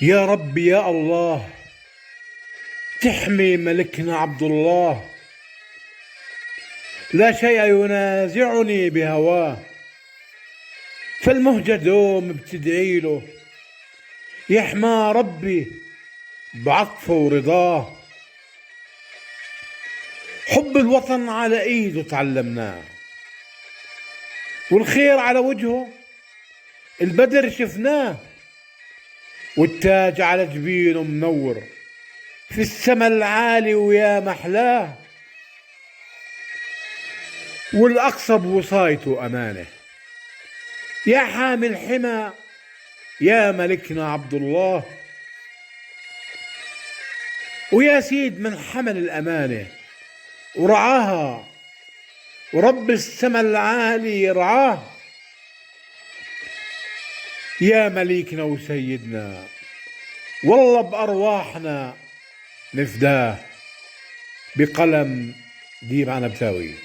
يا رب يا الله، تحمي ملكنا عبد الله، لا شيء ينازعني بهواه، فالمهجة دوم بتدعي له، يحمى ربي بعطفه ورضاه. حب الوطن على ايده تعلمناه، والخير على وجهه البدر شفناه، والتاج على جبينه منور في السما العالي ويا محلاه، والأقصى بوصايته أمانة، يا حامي الحمى يا ملكنا عبد الله، ويا سيد من حمل الأمانة ورعاها، ورب السما العالي يرعاه. يا مليكنا وسيدنا والله بأرواحنا نفداه، بقلم ديب عنبتاوي.